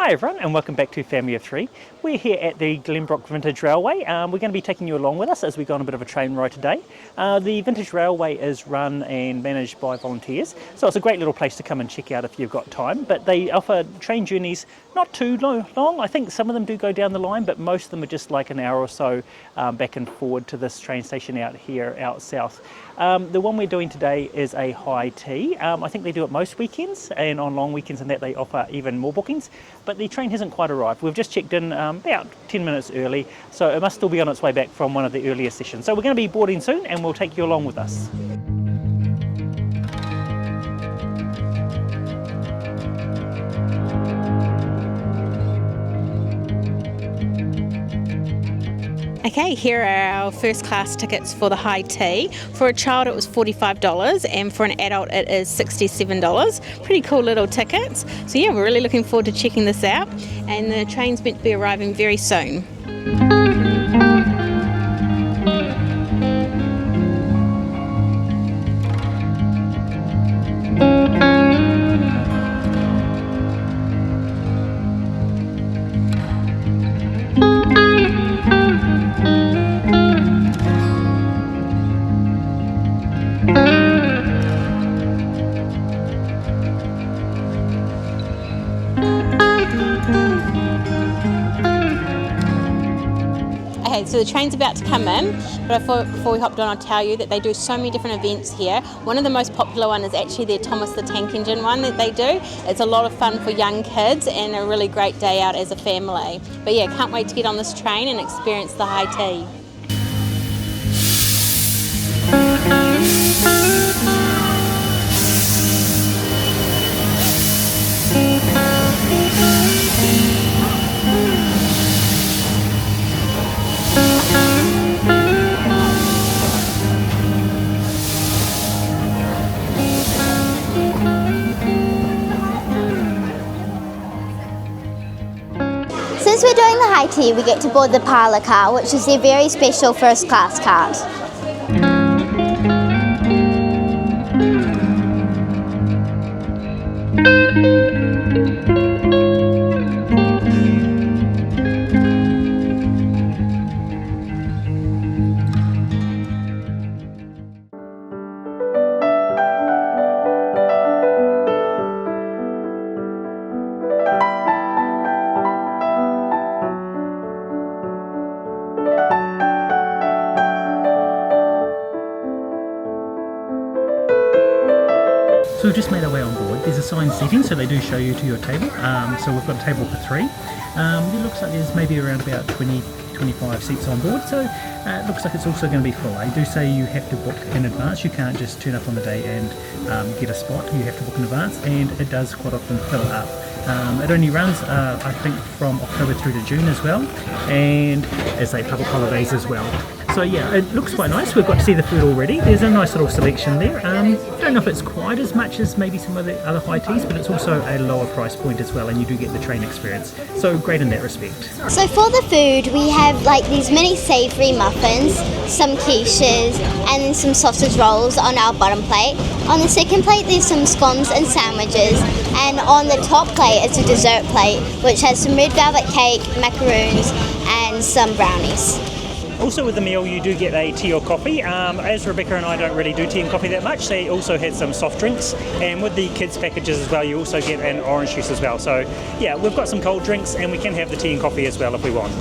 Hi everyone and welcome back to Family of Three. We're here at the Glenbrook Vintage Railway. We're going to be taking you along with us as we go on a bit of a train ride today. The Vintage Railway is run and managed by volunteers, so it's a great little place to come and check out if you've got time. But they offer train journeys not too long. I think some of them do go down the line, but most of them are just like an hour or so back and forward to this train station out south. The one we're doing today is a high tea. I think they do it most weekends, and on long weekends and that they offer even more bookings. But the train hasn't quite arrived. We've just checked in about 10 minutes early, so it must still be on its way back from one of the earlier sessions. So we're going to be boarding soon and we'll take you along with us. Okay, here are our first class tickets for the high tea. For a child it was $45 and for an adult it is $67. Pretty cool little tickets. So yeah, we're really looking forward to checking this out, and the train's meant to be arriving very soon. Okay, so the train's about to come in, but before we hopped on, I'll tell you that they do so many different events here. One of the most popular one is actually their Thomas the Tank Engine one that they do. It's a lot of fun for young kids and a really great day out as a family. But yeah, can't wait to get on this train and experience the high tea. Since we're doing the high tea, we get to board the parlour car, which is their very special first class card. So we've just made our way on board. There's assigned seating, so they do show you to your table. So we've got a table for three. It looks like there's maybe around about 20-25 seats on board, so it looks like it's also going to be full. They do say you have to book in advance. You can't just turn up on the day and get a spot. You have to book in advance, and it does quite often fill up. It only runs, I think, from October through to June as well, and as they public holidays as well. So yeah, it looks quite nice. We've got to see the food already. There's a nice little selection there. I don't know if it's quite as much as maybe some of the other high teas, but it's also a lower price point as well, and you do get the train experience. So great in that respect. So for the food, we have like these mini savoury muffins, some quiches, and then some sausage rolls on our bottom plate. On the second plate, there's some scones and sandwiches, and on the top plate, it's a dessert plate, which has some red velvet cake, macaroons, and some brownies. Also with the meal you do get a tea or coffee. As Rebekah and I don't really do tea and coffee that much, they also had some soft drinks, and with the kids packages as well you also get an orange juice as well. So yeah, we've got some cold drinks and we can have the tea and coffee as well if we want.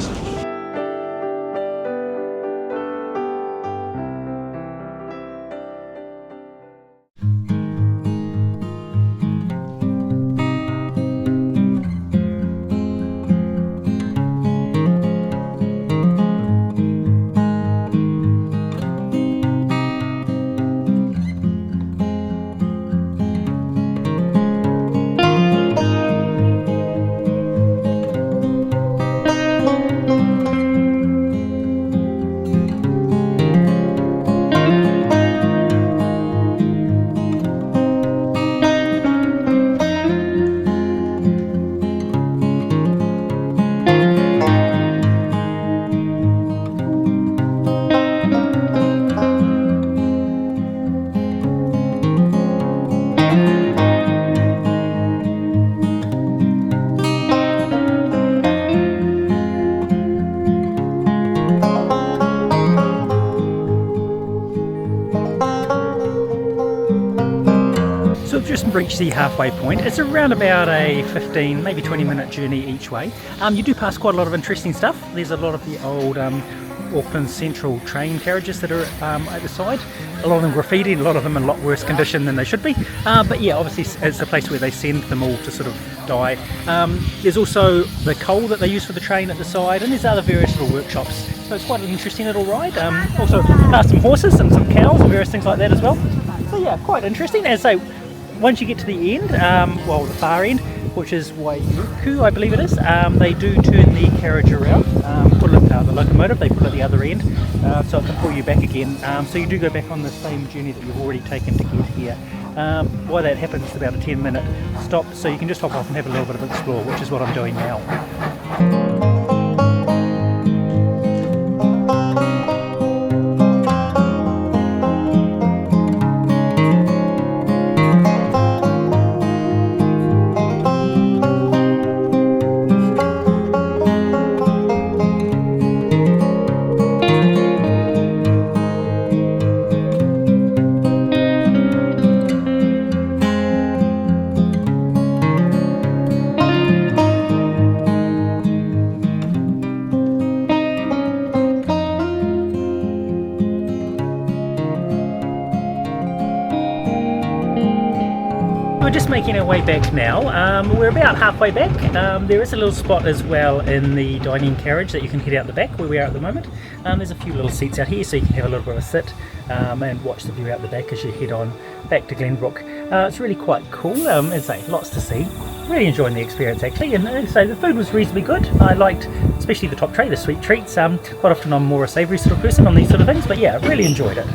reached the halfway point. It's around about a 15, maybe 20-minute journey each way. You do pass quite a lot of interesting stuff. There's a lot of the old Auckland Central train carriages that are at the side. A lot of them graffiti, a lot of them in a lot worse condition than they should be. But yeah, obviously it's a place where they send them all to sort of die. There's also the coal that they use for the train at the side, and there's other various little workshops. So it's quite an interesting little ride. Also past some horses and some cows and various things like that as well. So yeah, quite interesting. As I say, once you get to the end, well, the far end, which is Waiuku, I believe it is, they do turn the carriage around, put it the locomotive, they put it at the other end, so it can pull you back again. So you do go back on the same journey that you've already taken to get here. While that happens, it's about a 10-minute stop, so you can just hop off and have a little bit of explore, which is what I'm doing now. We're just making our way back now. We're about halfway back. There is a little spot as well in the dining carriage that you can head out the back where we are at the moment. There's a few little seats out here so you can have a little bit of a sit and watch the view out the back as you head on back to Glenbrook. It's really quite cool. As I say, lots to see. Really enjoying the experience actually, and so the food was reasonably good. I liked especially the top tray, the sweet treats. Quite often I'm more a savoury sort of person on these sort of things, but yeah, really enjoyed it.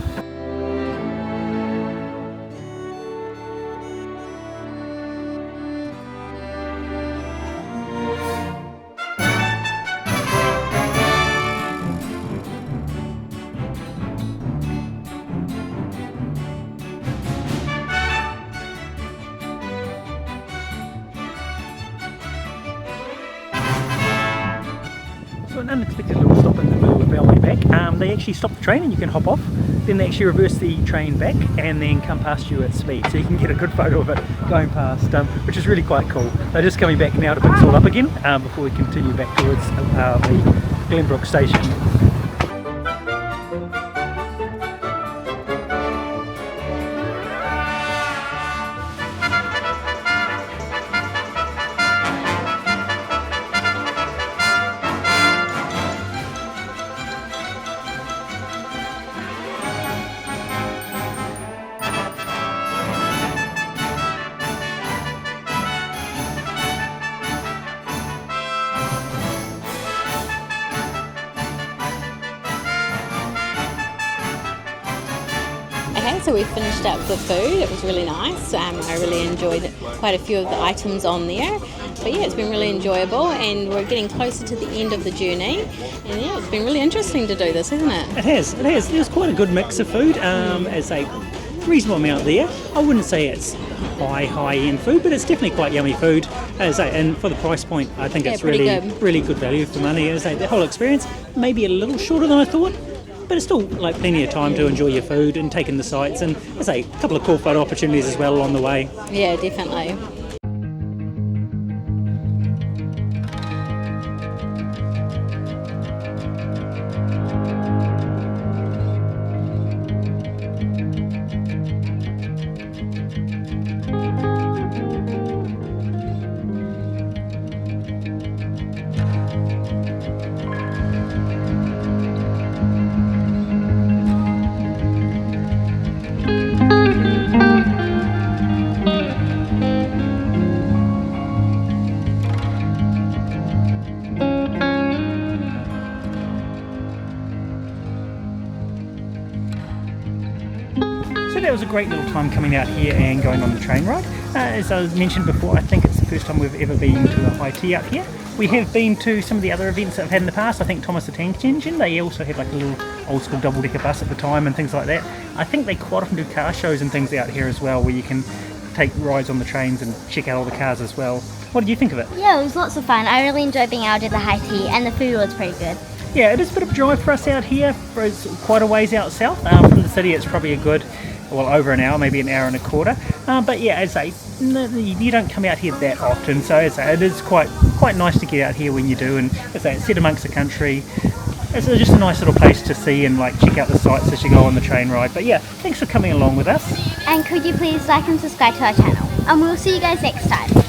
So an unexpected little stop in the middle of our way back. They actually stop the train and you can hop off, then they actually reverse the train back and then come past you at speed, so you can get a good photo of it going past, which is really quite cool. They're just coming back now to pick us all up again before we continue back towards the Glenbrook station. Okay, so we finished up the food. It was really nice. I really enjoyed quite a few of the items on there. But yeah, it's been really enjoyable, and we're getting closer to the end of the journey. And yeah, it's been really interesting to do this, hasn't it? It has. There's quite a good mix of food. As a reasonable amount there. I wouldn't say it's high-end food, but it's definitely quite yummy food. As I say, and for the price point, I think it's really good value for money. As I say, the whole experience maybe a little shorter than I thought, but it's still like plenty of time to enjoy your food and take in the sights, and as I say, a couple of cool photo opportunities as well along the way. Yeah, definitely. That was a great little time coming out here and going on the train ride. As I mentioned before, I think it's the first time we've ever been to a high tea out here. We have been to some of the other events that I've had in the past. I think Thomas the Tank Engine, they also had like a little old school double-decker bus at the time and things like that. I think they quite often do car shows and things out here as well, where you can take rides on the trains and check out all the cars as well. What did you think of it? Yeah, it was lots of fun. I really enjoyed being able to do the high tea, and the food was pretty good. Yeah, it is a bit of a drive for us out here. It's quite a ways out south. From the city, it's probably a good well, over an hour, maybe an hour and a quarter. But yeah, as I say, you don't come out here that often, so as I say, it is quite nice to get out here when you do, and as I say, it's set amongst the country. It's just a nice little place to see and like check out the sights as you go on the train ride. But yeah, thanks for coming along with us. And could you please like and subscribe to our channel? And we'll see you guys next time.